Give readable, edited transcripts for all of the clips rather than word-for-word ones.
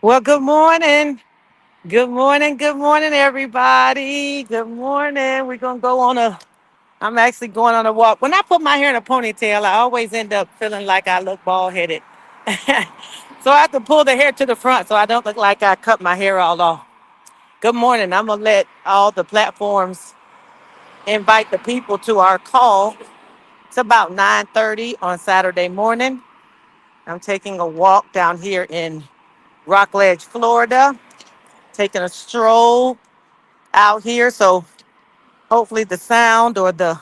Well, good morning. Good morning. Good morning, everybody. Good morning. We're going to go on I'm actually going on a walk. When I put my hair in a ponytail, I always end up feeling like I look bald headed. So I have to pull the hair to the front so I don't look like I cut my hair all off. Good morning. I'm going to let all the platforms invite the people to our call. It's about 9:30 on Saturday morning. I'm taking a walk down here in Rockledge, Florida, taking a stroll out here. So hopefully the sound or the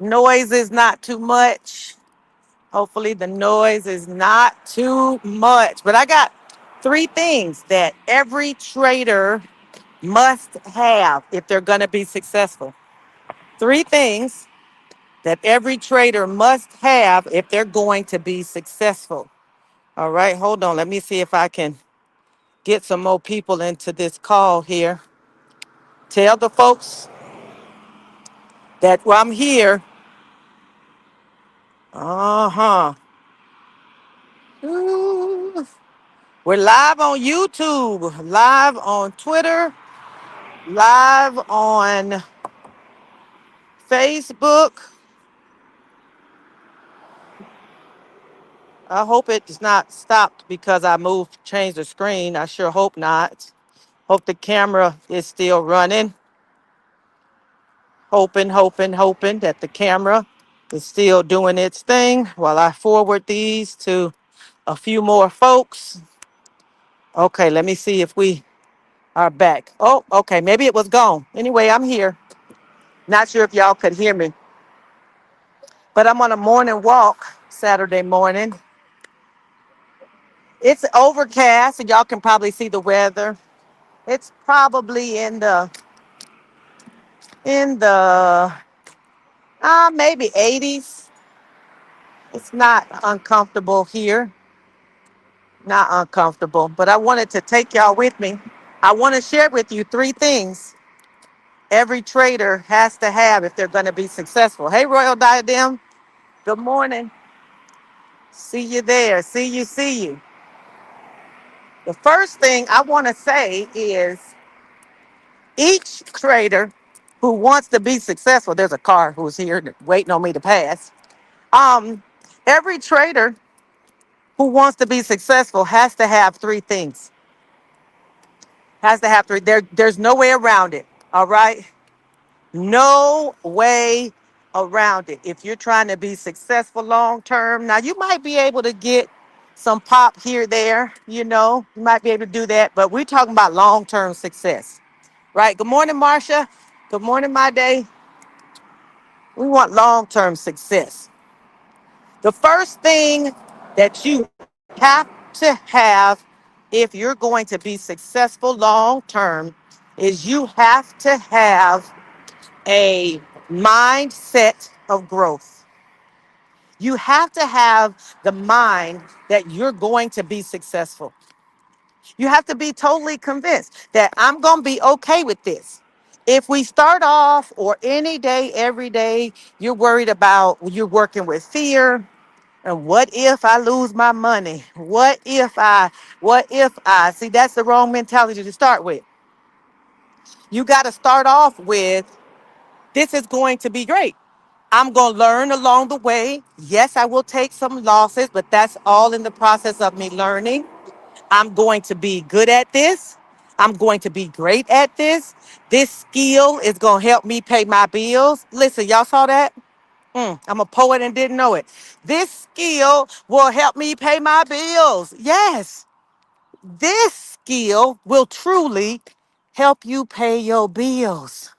noise is not too much. Hopefully the noise is not too much. But I got three things that every trader must have if they're going to be successful. Three things that every trader must have if they're going to be successful. All right, hold on. Let me see if I can get some more people into this call here. Tell the folks that while I'm here, uh-huh. Ooh. We're live on YouTube, live on Twitter, live on Facebook. I hope it's not stopped because I changed the screen. I sure hope not. Hope the camera is still running. Hoping that the camera is still doing its thing while I forward these to a few more folks. Okay, let me see if we are back. Oh, okay, maybe it was gone. Anyway, I'm here. Not sure if y'all could hear me, but I'm on a morning walk Saturday morning. It's overcast, and y'all can probably see the weather. It's probably in the maybe 80s. It's not uncomfortable here, not uncomfortable. But I wanted to take y'all with me. I want to share with you three things every trader has to have if they're going to be successful. Hey, Royal Diadem. Good morning. See you there. See you. The first thing I want to say is each trader who wants to be successful, there's a car who's here waiting on me to pass. Um, every trader who wants to be successful has to have three things. Has to have three. There's no way around it. All right. No way around it. If you're trying to be successful long term, now you might be able to get some pop here, there, you might be able to do that, but we're talking about long term success, right? Good morning, Marcia. Good morning, my day. We want long term success. The first thing that you have to have if you're going to be successful long term is you have to have a mindset of growth. You have to have the mind that you're going to be successful. You have to be totally convinced that I'm going to be okay with this. If we start off or any day, every day, you're working with fear. And what if I lose my money? What if I see that's the wrong mentality to start with. You got to start off with this is going to be great. I'm going to learn along the way. Yes, I will take some losses, but that's all in the process of me learning. I'm going to be good at this. I'm going to be great at this. This skill is going to help me pay my bills. Listen, y'all saw that? I'm a poet and didn't know it. This skill will help me pay my bills. Yes, this skill will truly help you pay your bills.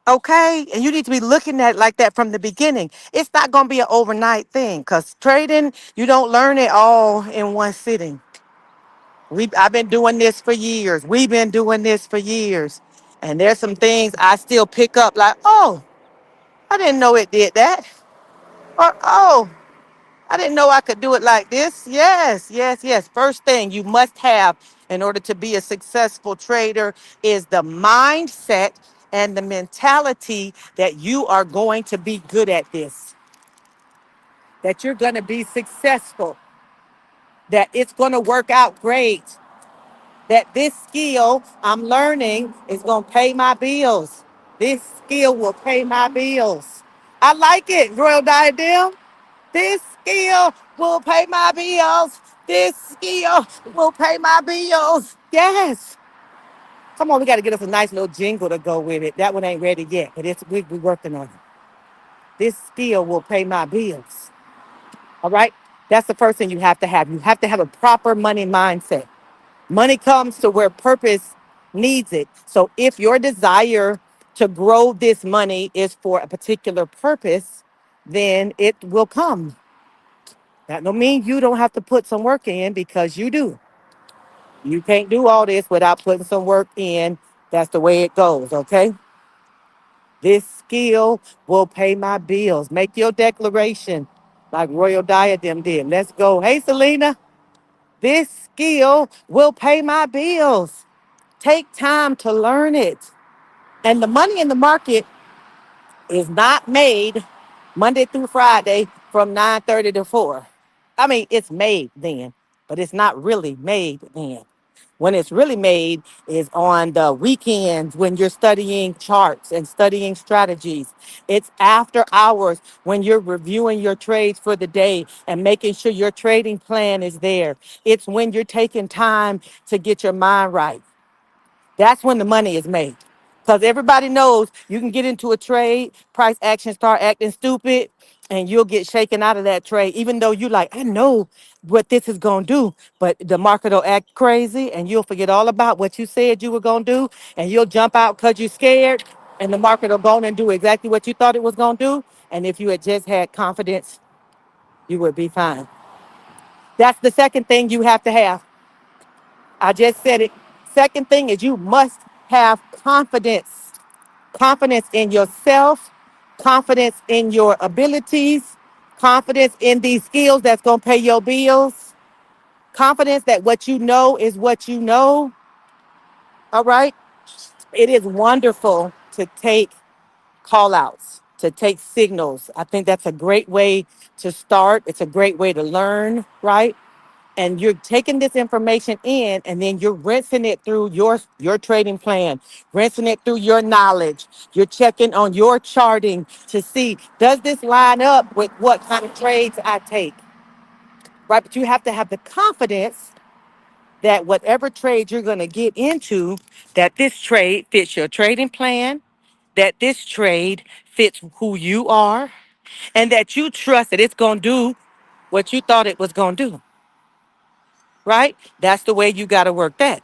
Okay, and you need to be looking at it like that from the beginning. It's not going to be an overnight thing because trading, you don't learn it all in one sitting. I've been doing this for years. We've been doing this for years. And there's some things I still pick up like, oh, I didn't know it did that. Or, oh, I didn't know I could do it like this. Yes. First thing you must have in order to be a successful trader is the mindset and the mentality that you are going to be good at this, that you're going to be successful. that it's going to work out great, that this skill I'm learning is going to pay my bills. This skill will pay my bills. I like it, Royal Diadem. This skill will pay my bills. This skill will pay my bills. Yes. Come on, we got to get us a nice little jingle to go with it. That one ain't ready yet, but we working on it. This skill will pay my bills. All right? That's the first thing you have to have. You have to have a proper money mindset. Money comes to where purpose needs it. So if your desire to grow this money is for a particular purpose, then it will come. That don't mean you don't have to put some work in, because you do. You can't do all this without putting some work in. That's the way it goes, okay? This skill will pay my bills. Make your declaration like Royal Diadem did. Let's go. Hey, Selena, this skill will pay my bills. Take time to learn it. And the money in the market is not made Monday through Friday from 9:30 to 4. I mean, it's made then, but it's not really made then. When it's really made is on the weekends when you're studying charts and studying strategies. It's after hours when you're reviewing your trades for the day and making sure your trading plan is there. It's when you're taking time to get your mind right. That's when the money is made. Because everybody knows you can get into a trade, price action start acting stupid, and you'll get shaken out of that trade, even though you like, I know what this is going to do. But the market will act crazy, and you'll forget all about what you said you were going to do, and you'll jump out because you're scared, and the market will go on and do exactly what you thought it was going to do. And if you had just had confidence, you would be fine. That's the second thing you have to have. I just said it. Second thing is you must have confidence. Confidence in yourself, confidence in your abilities, confidence in these skills that's going to pay your bills, confidence that what you know is what you know. All right. It is wonderful to take call outs, to take signals. I think that's a great way to start. It's a great way to learn, right? And you're taking this information in, and then you're rinsing it through your trading plan, rinsing it through your knowledge. You're checking on your charting to see, does this line up with what kind of trades I take, right? But you have to have the confidence that whatever trade you're going to get into, that this trade fits your trading plan, that this trade fits who you are, and that you trust that it's going to do what you thought it was going to do, right? That's the way you got to work that.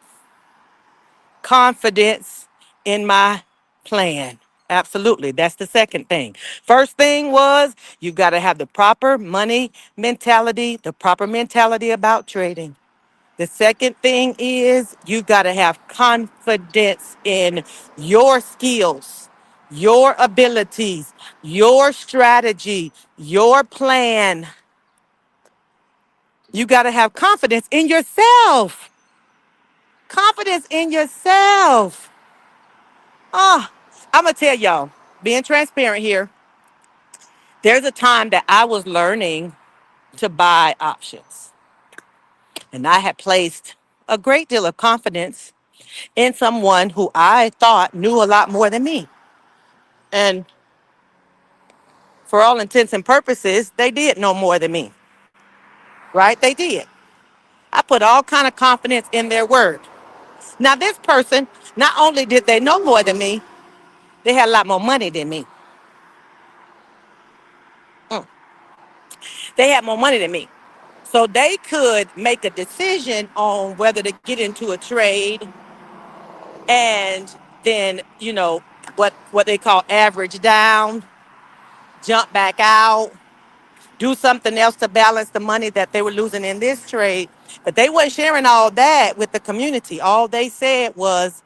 Confidence in my plan. Absolutely. That's the second thing. First thing was you got to have the proper money mentality, the proper mentality about trading. The second thing is you got to have confidence in your skills, your abilities, your strategy, your plan. You got to have confidence in yourself. Confidence in yourself. Oh, I'm going to tell y'all, being transparent here, there's a time that I was learning to buy options. And I had placed a great deal of confidence in someone who I thought knew a lot more than me. And for all intents and purposes, they did know more than me, right? They did. I put all kind of confidence in their word. Now, this person, not only did they know more than me, they had a lot more money than me. Mm. They had more money than me. So they could make a decision on whether to get into a trade and then, what they call average down, jump back out, do something else to balance the money that they were losing in this trade. But they weren't sharing all that with the community. All they said was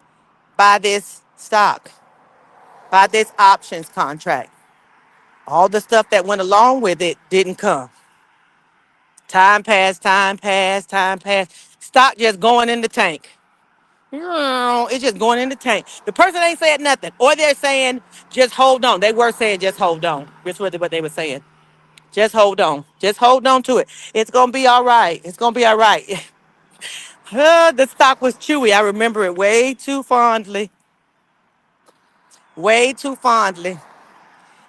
buy this stock, buy this options contract. All the stuff that went along with it didn't come. Time passed, time passed, time passed. Stock just going in the tank. It's just going in the tank. The person ain't saying nothing. Or they're saying, just hold on. They were saying, just hold on. That's what they were saying. Just hold on. Just hold on to it. It's gonna be all right. It's gonna be all right. The stock was chewy. I remember it way too fondly. Way too fondly.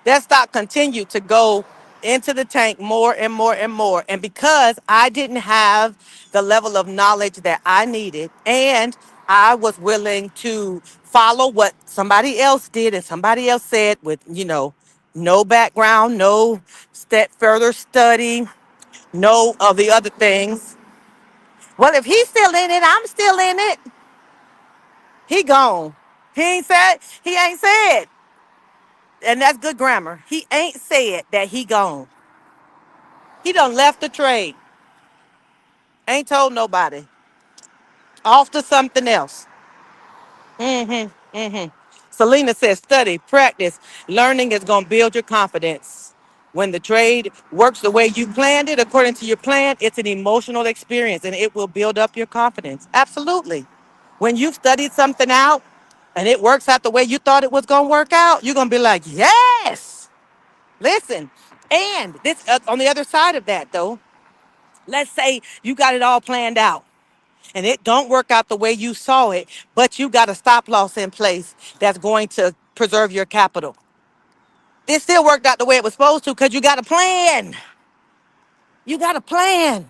That stock continued to go into the tank more and more and more. And because I didn't have the level of knowledge that I needed, and I was willing to follow what somebody else did and somebody else said with, no background, no further study, no of the other things. Well, if he's still in it, I'm still in it. He gone. He ain't said, and that's good grammar. He ain't said that he gone. He done left the trade. Ain't told nobody. Off to something else. Mm-hmm. Mm-hmm. Selena says, study, practice. Learning is going to build your confidence. When the trade works the way you planned it, according to your plan, it's an emotional experience and it will build up your confidence. Absolutely. When you've studied something out and it works out the way you thought it was going to work out, you're going to be like, yes. Listen. And this on the other side of that, though, let's say you got it all planned out and it don't work out the way you saw it, but you got a stop loss in place that's going to preserve your capital. It still worked out the way it was supposed to because you got a plan. You got a plan.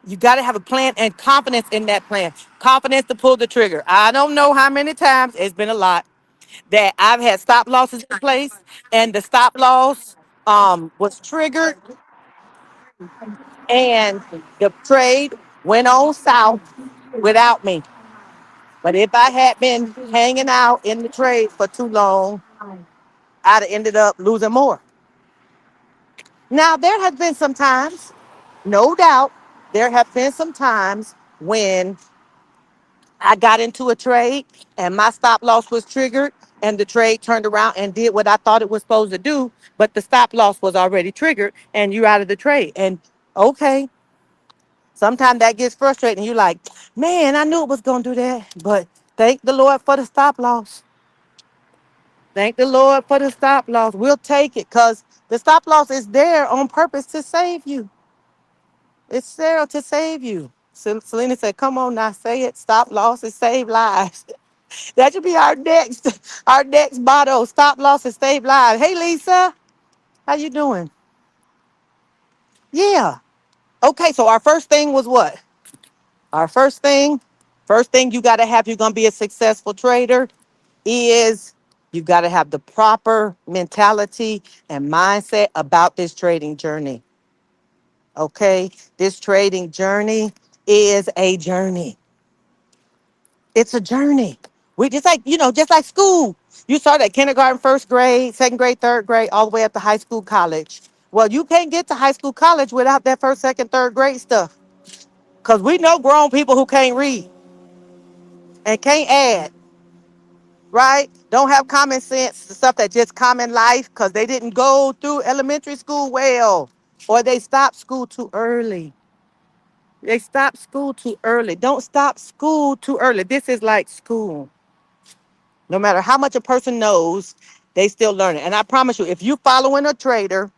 You got to have a plan and confidence in that plan. Confidence to pull the trigger. I don't know how many times, it's been a lot, that I've had stop losses in place and the stop loss was triggered and the trade went on south without me. But if I had been hanging out in the trade for too long, I'd have ended up losing more. Now, there has been some times, no doubt, there have been some times when I got into a trade and my stop loss was triggered and the trade turned around and did what I thought it was supposed to do, but the stop loss was already triggered and you're out of the trade. And okay, sometimes that gets frustrating. You're like, man, I knew it was going to do that, but thank the Lord for the stop loss. Thank the Lord for the stop loss. We'll take it because the stop loss is there on purpose to save you. It's there to save you. Selena said, come on now, say it. Stop losses save lives. That should be our next motto. Stop losses save lives. Hey Lisa, how you doing? Yeah. Okay, so our first thing was what? Our first thing you gotta have, you're gonna be a successful trader, is you gotta have the proper mentality and mindset about this trading journey. Okay? This trading journey is a journey. It's a journey. We just like school. You start at kindergarten, first grade, second grade, third grade, all the way up to high school, college. Well, you can't get to high school, college without that first, second, third grade stuff. Because we know grown people who can't read and can't add, right? Don't have common sense, the stuff that just common life because they didn't go through elementary school well, or they stopped school too early. They stopped school too early. Don't stop school too early. This is like school. No matter how much a person knows, they still learn it. And I promise you, if you following a trader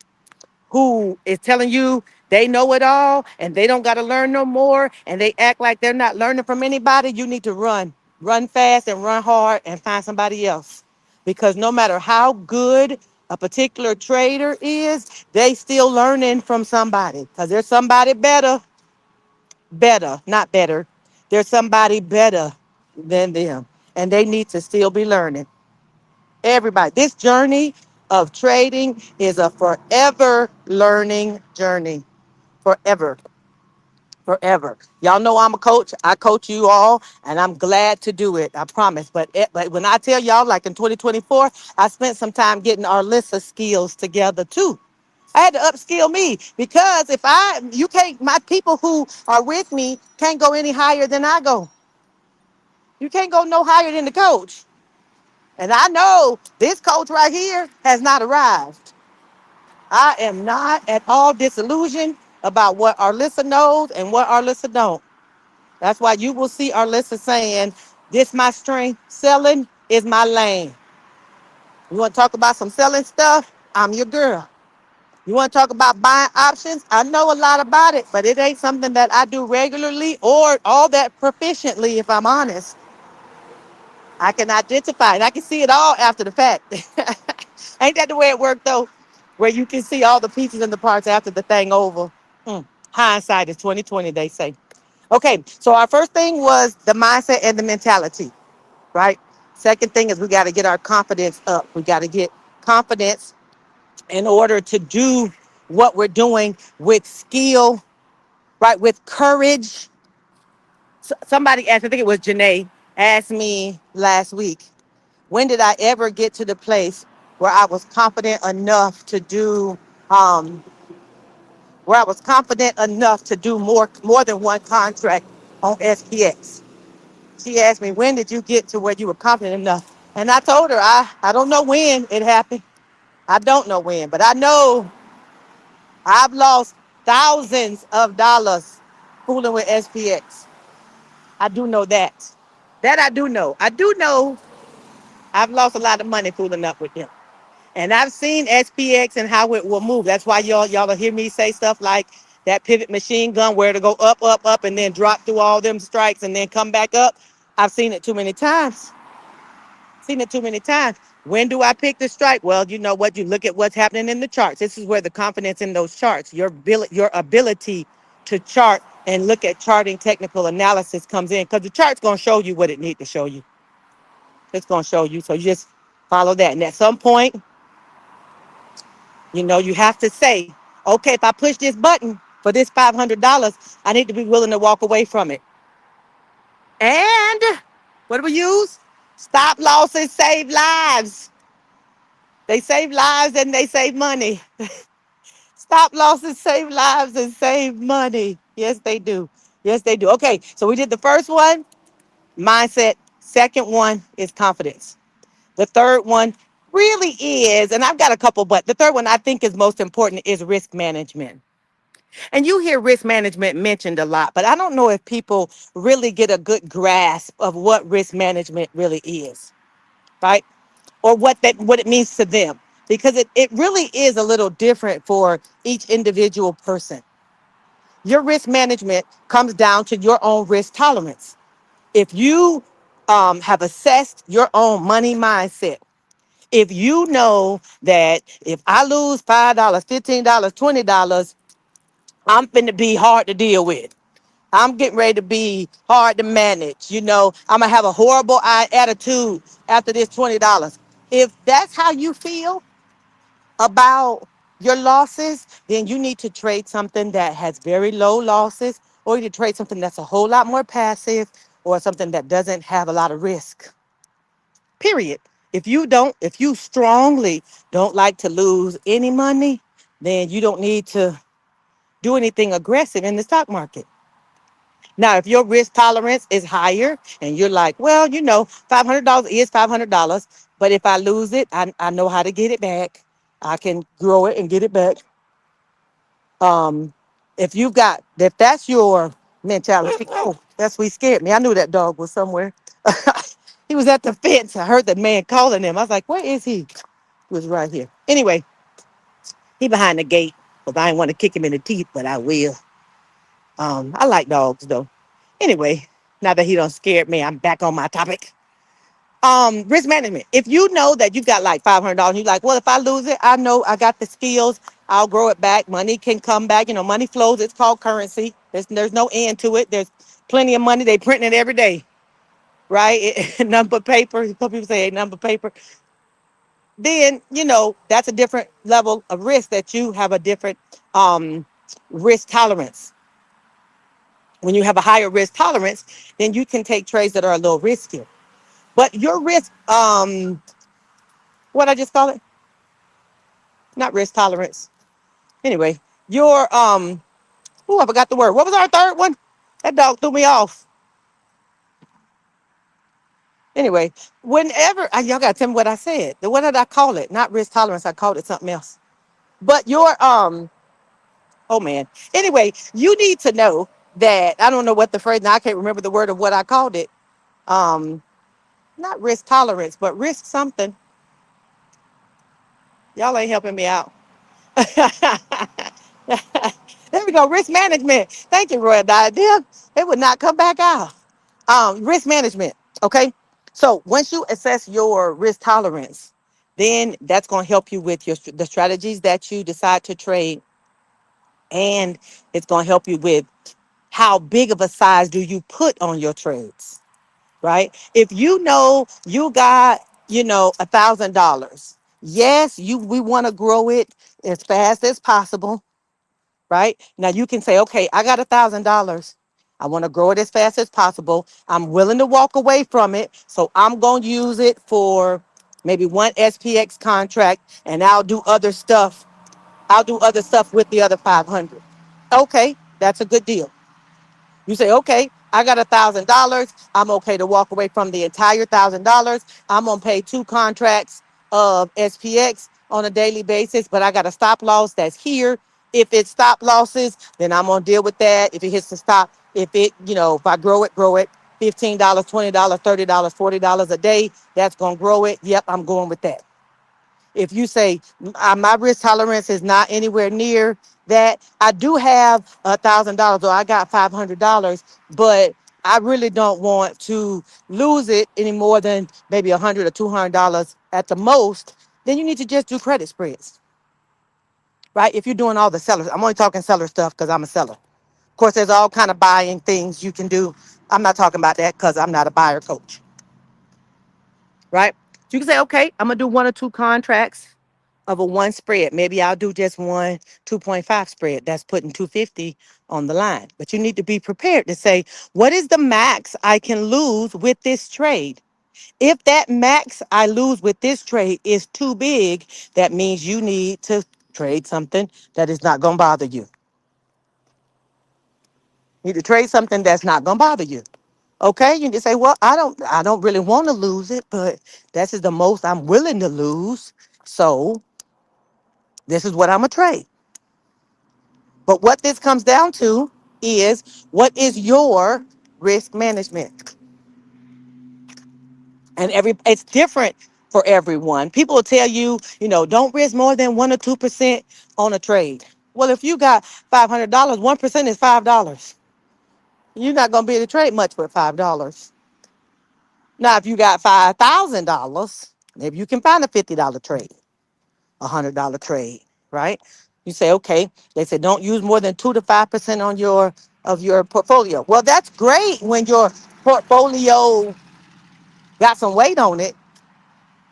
who is telling you they know it all and they don't got to learn no more and they act like they're not learning from anybody, you need to run. Run fast and run hard and find somebody else. Because no matter how good a particular trader is, they still learning from somebody. Because there's somebody better, not better. There's somebody better than them. And they need to still be learning. Everybody, this journey of trading is a forever learning journey. Forever, forever. Y'all know I'm a coach. I coach you all, and I'm glad to do it. I promise. But when I tell y'all, like in 2024, I spent some time getting our list of skills together too. I had to upskill me because you can't, my people who are with me can't go any higher than I go. You can't go no higher than the coach. And I know this coach right here has not arrived. I am not at all disillusioned about what Arlissa knows and what Arlissa don't. That's why you will see Arlissa saying, this my strength. Selling is my lane. You want to talk about some selling stuff? I'm your girl. You want to talk about buying options? I know a lot about it, but it ain't something that I do regularly or all that proficiently, if I'm honest. I can identify it. I can see it all after the fact. Ain't that the way it worked though? Where you can see all the pieces and the parts after the thing over. Hindsight is 2020, they say. Okay, so our first thing was the mindset and the mentality, right? Second thing is we got to get our confidence up. We got to get confidence in order to do what we're doing with skill, right? With courage. Somebody asked, I think it was Janae, asked me last week, when did I ever get to the place where I was confident enough to do, um, where I was confident enough to do more than one contract on SPX? She asked me, when did you get to where you were confident enough? And I told her, I don't know when it happened. I don't know when, but I know I've lost thousands of dollars fooling with SPX. I do know that. That I do know. I do know I've lost a lot of money fooling up with them. And I've seen SPX and how it will move. That's why y'all will hear me say stuff like that pivot machine gun where it'll go up, up, up, and then drop through all them strikes and then come back up. I've seen it too many times. Seen it too many times. When do I pick the strike? Well, you know what? You look at what's happening in the charts. This is where the confidence in those charts, your ability to chart and look at charting technical analysis comes in because the chart's going to show you what it needs to show you. It's going to show you. So you just follow that. And at some point, you have to say, okay, if I push this button for this $500, I need to be willing to walk away from it. And what do we use? Stop losses save lives. They save lives and they save money. Stop losses save lives and save money. Yes, they do. Yes, they do. Okay, so we did the first one, mindset. Second one is confidence. The third one really is, and I've got a couple, but the third one I think is most important is risk management. And you hear risk management mentioned a lot, but I don't know if people really get a good grasp of what risk management really is, right? Or what it means to them. Because it really is a little different for each individual person. Your risk management comes down to your own risk tolerance. If you have assessed your own money mindset, if you know that if I lose $5, $15, $20, I'm finna be hard to deal with. I'm getting ready to be hard to manage. I'm gonna have a horrible attitude after this $20. If that's how you feel about your losses, then you need to trade something that has very low losses, or you need to trade something that's a whole lot more passive, or something that doesn't have a lot of risk. Period. If you strongly don't like to lose any money, then you don't need to do anything aggressive in the stock market. Now, if your risk tolerance is higher and you're like, well, $500 is $500, but if I lose it, I know how to get it back. I can grow it and get it back. Um, if that's your mentality, oh, that's what scared me. I knew that dog was somewhere. He was at the fence. I heard the man calling him. I was like, where is he? He was right here. Anyway, he behind the gate because I didn't want to kick him in the teeth, but I will. I like dogs though. Anyway, now that he done scared me, I'm back on my topic. Risk management. If you know that you got like $500, you're like, well, if I lose it, I know I got the skills. I'll grow it back. Money can come back. Money flows. It's called currency. There's no end to it. There's plenty of money. They printing it every day, right? Number paper. Some people say number paper. Then that's a different level of risk that you have a different risk tolerance. When you have a higher risk tolerance, then you can take trades that are a little riskier. But your risk, what I just call it, not risk tolerance. Anyway, your oh, I forgot the word. What was our third one? That dog threw me off. Anyway, whenever y'all gotta tell me what I said. What did I call it? Not risk tolerance. I called it something else. But your oh man. Anyway, you need to know that I don't know what the phrase. Now I can't remember the word of what I called it. Um, Not risk tolerance, but risk something. Y'all ain't helping me out. There we go. Risk management. Thank you, Roy. The idea it would not come back out. Risk management. Okay. So once you assess your risk tolerance, then that's going to help you with the strategies that you decide to trade, and it's going to help you with how big of a size do you put on your trades, right? If you know you got, $1,000, yes, we want to grow it as fast as possible, right? Now you can say, okay, I got $1,000. I want to grow it as fast as possible. I'm willing to walk away from it. So I'm going to use it for maybe one SPX contract, and I'll do other stuff. I'll do other stuff with the other 500. Okay, that's a good deal. You say, okay, I got $1,000. I'm okay to walk away from the entire $1,000. I'm gonna pay two contracts of SPX on a daily basis, but I got a stop loss that's here. If it's stop losses, then I'm gonna deal with that. If it hits the stop, if I grow it, $15, $20, $30, $40 a day, that's gonna grow it. Yep, I'm going with that. If you say my risk tolerance is not anywhere near that, I do have $1,000 or I got $500, but I really don't want to lose it any more than maybe $100 or $200 at the most. Then you need to just do credit spreads, right? If you're doing all the sellers, I'm only talking seller stuff because I'm a seller. Of course, there's all kind of buying things you can do. I'm not talking about that because I'm not a buyer coach, right? So you can say, okay, I'm gonna do one or two contracts of a one spread. Maybe I'll do just one 2.5 spread. That's putting 250 on the line. But you need to be prepared to say, what is the max I can lose with this trade? If that max I lose with this trade is too big, that means you need to trade something that is not gonna bother you. You need to trade something that's not gonna bother you. Okay, you can say, well, I don't really want to lose it, but this is the most I'm willing to lose. So this is what I'm gonna trade. But what this comes down to is what is your risk management? And it's different for everyone. People will tell you, don't risk more than 1 or 2% on a trade. Well, if you got $500, 1% is $5. You're not gonna be able to trade much with $5. Now, if you got $5,000, maybe you can find a $50 trade, $100 trade, right? You say, okay, they said don't use more than 2 to 5% on your portfolio. Well, that's great when your portfolio got some weight on it,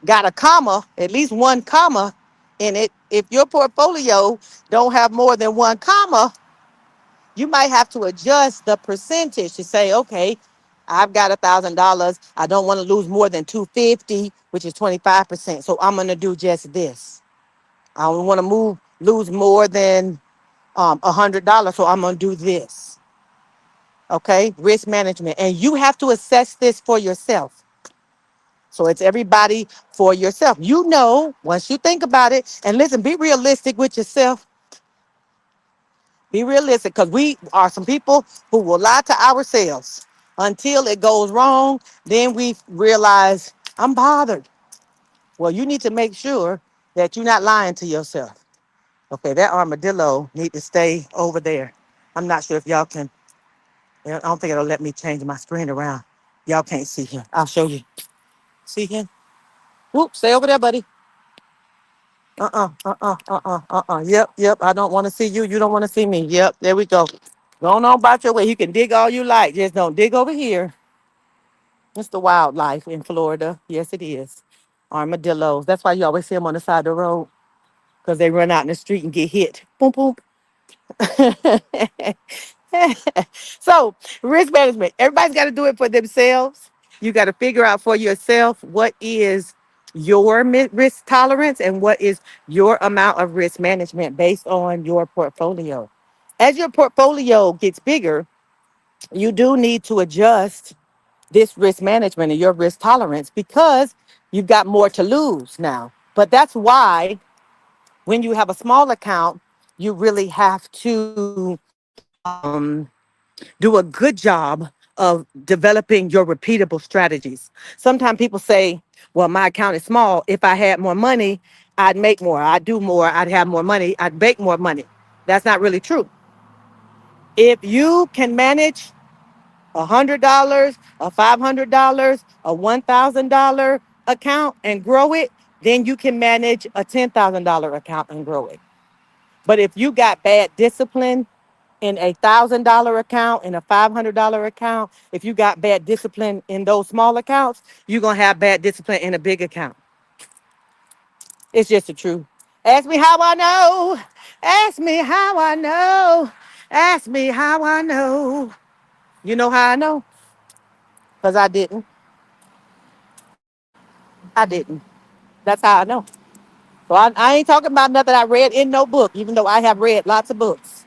got a comma, at least one comma in it. If your portfolio don't have more than one comma, you might have to adjust the percentage to say, okay, I've got $1,000. I don't want to lose more than 250, which is 25%. So I'm gonna do just this. I don't want to lose more than $100. So I'm gonna do this. Okay, risk management, and you have to assess this for yourself. So it's everybody for yourself. Once you think about it, and listen, be realistic with yourself. Be realistic, because we are some people who will lie to ourselves until it goes wrong. Then we realize I'm bothered. Well, you need to make sure that you're not lying to yourself. Okay, that armadillo need to stay over there. I'm not sure if y'all can. I don't think it'll let me change my screen around. Y'all can't see him. I'll show you. See him? Whoop, stay over there, buddy. Yep. I don't want to see you. You don't want to see me. Yep, there we go. Go on about your way. You can dig all you like. Just don't dig over here. It's the wildlife in Florida. Yes, it is. Armadillos. That's why you always see them on the side of the road, because they run out in the street and get hit. Boom, boom. So, risk management. Everybody's got to do it for themselves. You got to figure out for yourself what is your risk tolerance and what is your amount of risk management based on your portfolio. As your portfolio gets bigger, you do need to adjust this risk management and your risk tolerance, because you've got more to lose now. But that's why when you have a small account, you really have to do a good job of developing your repeatable strategies. Sometimes people say, well, my account is small. If I had more money, I'd make more, I'd do more, I'd have more money, I'd make more money. That's not really true. If you can manage $100, a $500, a $1,000 account and grow it, then you can manage a $10,000 account and grow it. But if you got bad discipline in a $1,000 account, in a $500 account, if you got bad discipline in those small accounts, you're gonna have bad discipline in a big account. It's just the truth. Ask me how I know. Ask me how I know. Ask me how I know. You know how I know? Because I didn't. I didn't. That's how I know. So I ain't talking about nothing I read in no book, even though I have read lots of books.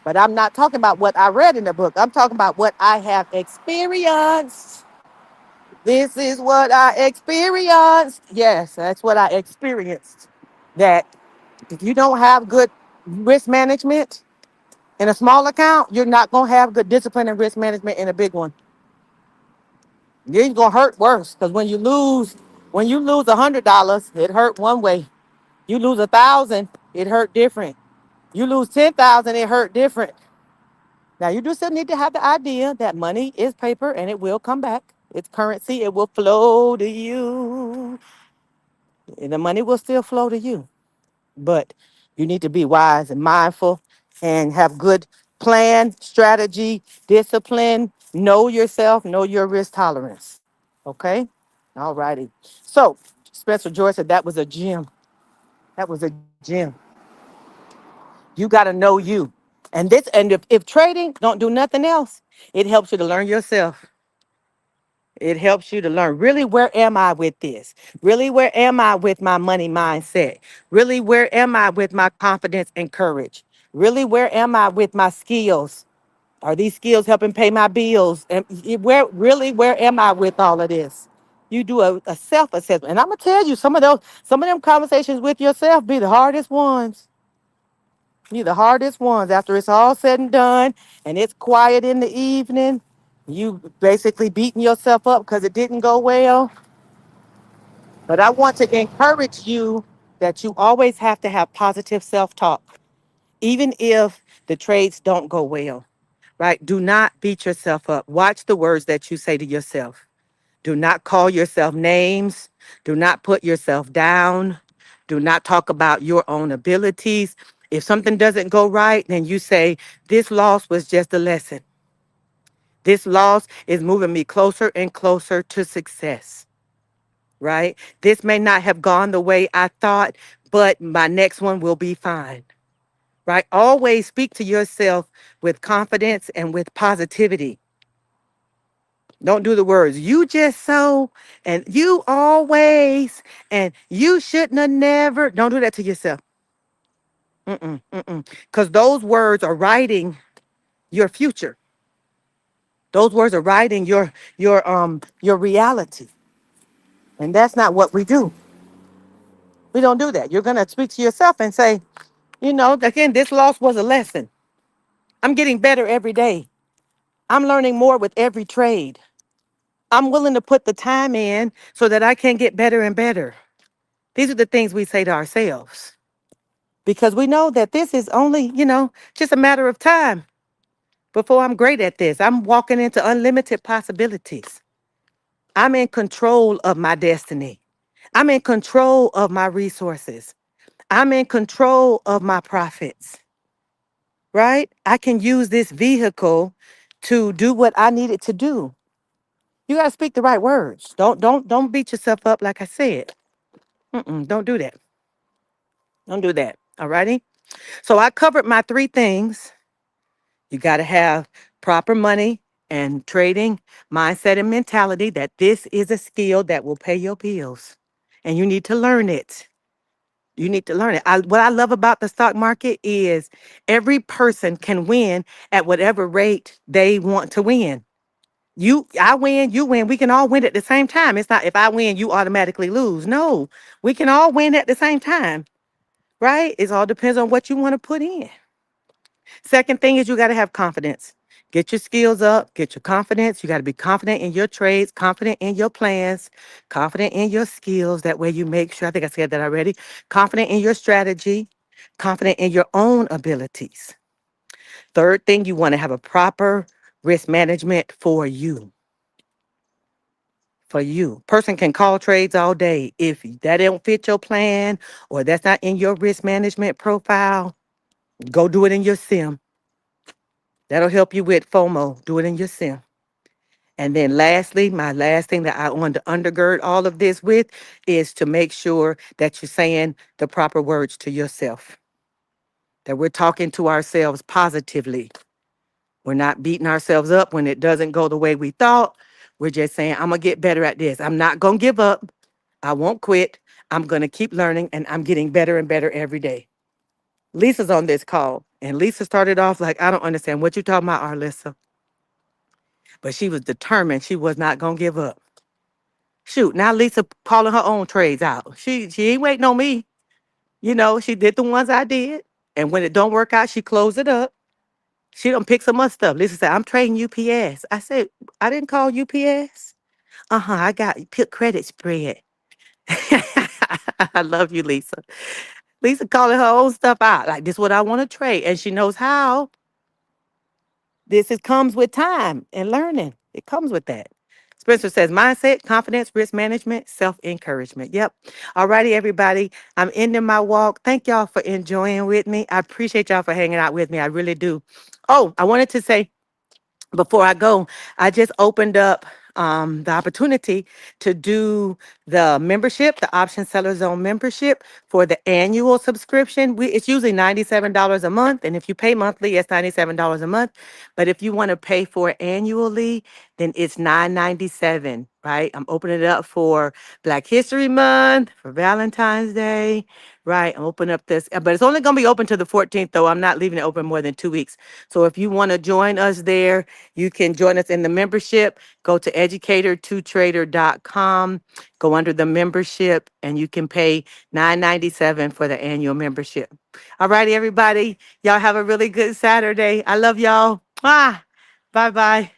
But I'm not talking about what I read in the book. I'm talking about what I have experienced. This is what I experienced. Yes, that's what I experienced. That if you don't have good risk management in a small account, you're not gonna have good discipline and risk management in a big one. It's gonna hurt worse because when you lose $100, it hurt one way. You lose 1,000, it hurt different. You lose 10,000, it hurt different. Now you do still need to have the idea that money is paper and it will come back. It's currency, it will flow to you. And the money will still flow to you. But you need to be wise and mindful and have good plan, strategy, discipline, know yourself, know your risk tolerance. Okay? All righty. So Spencer Joy said that was a gem. That was a gem. You got to know you. And if trading don't do nothing else, it helps you to learn yourself. It helps you to learn really where am I with this? Really, where am I with my money mindset? Really, where am I with my confidence and courage? Really, where am I with my skills? Are these skills helping pay my bills? And where am I with all of this? You do a self-assessment. And I'm gonna tell you, some of them conversations with yourself be the hardest ones. Be the hardest ones after it's all said and done and it's quiet in the evening. You basically beating yourself up because it didn't go well. But I want to encourage you that you always have to have positive self-talk, even if the trades don't go well, right? Do not beat yourself up. Watch the words that you say to yourself. Do not call yourself names. Do not put yourself down. Do not talk about your own abilities. If something doesn't go right, then you say, this loss was just a lesson. This loss is moving me closer and closer to success, right? This may not have gone the way I thought, but my next one will be fine, right? Always speak to yourself with confidence and with positivity. Don't do the words, you just so, and you always, and you shouldn't have never. Don't do that to yourself. Mm-mm, mm-mm. Because those words are writing your future. Those words are writing your reality. And that's not what we do. We don't do that. You're gonna speak to yourself and say, again, this loss was a lesson. I'm getting better every day. I'm learning more with every trade. I'm willing to put the time in so that I can get better and better. These are the things we say to ourselves because we know that this is only, just a matter of time before I'm great at this. I'm walking into unlimited possibilities. I'm in control of my destiny. I'm in control of my resources. I'm in control of my profits, right? I can use this vehicle to do what I need it to do. You got to speak the right words. Don't beat yourself up like I said. Don't do that. Don't do that. All righty. So I covered my three things. You got to have proper money and trading mindset and mentality that this is a skill that will pay your bills. And you need to learn it. You need to learn it. What I love about the stock market is every person can win at whatever rate they want to win. I win, you win. We can all win at the same time. It's not if I win, you automatically lose. No, we can all win at the same time, right? It all depends on what you want to put in. Second thing is you got to have confidence. Get your skills up, get your confidence. You got to be confident in your trades, confident in your plans, confident in your skills. That way you make sure, I think I said that already, confident in your strategy, confident in your own abilities. Third thing, you want to have a proper risk management for you. For you. Person can call trades all day. If that don't fit your plan or that's not in your risk management profile, go do it in your sim. That'll help you with FOMO. Do it in your sim. And then lastly, my last thing that I want to undergird all of this with is to make sure that you're saying the proper words to yourself, that we're talking to ourselves positively. We're not beating ourselves up when it doesn't go the way we thought. We're just saying, I'm going to get better at this. I'm not going to give up. I won't quit. I'm going to keep learning and I'm getting better and better every day. Lisa's on this call. And Lisa started off like, I don't understand what you're talking about, Arlissa. But she was determined she was not going to give up. Shoot, now Lisa calling her own trades out. She ain't waiting on me. You know, she did the ones I did. And when it don't work out, she closed it up. She don't pick some other stuff. Lisa said, I'm trading UPS. I said, I didn't call UPS. I got put credit spread. I love you, Lisa. Lisa calling her own stuff out. Like, this is what I want to trade. And she knows how. Comes with time and learning. It comes with that. Spencer says mindset, confidence, risk management, self-encouragement. Yep. All righty, everybody. I'm ending my walk. Thank y'all for enjoying with me. I appreciate y'all for hanging out with me. I really do. Oh, I wanted to say before I go, I just opened up the opportunity to do the membership, the Option Seller Zone membership for the annual subscription. It's usually $97 a month. And if you pay monthly, it's $97 a month. But if you want to pay for it annually, then it's $9.97, right? I'm opening it up for Black History Month, for Valentine's Day, right? I'm opening up this, but it's only going to be open to the 14th, though. I'm not leaving it open more than 2 weeks. So if you want to join us there, you can join us in the membership. Go to educator2trader.com, go under the membership, and you can pay $9.97 for the annual membership. All righty, everybody. Y'all have a really good Saturday. I love y'all. Bye bye.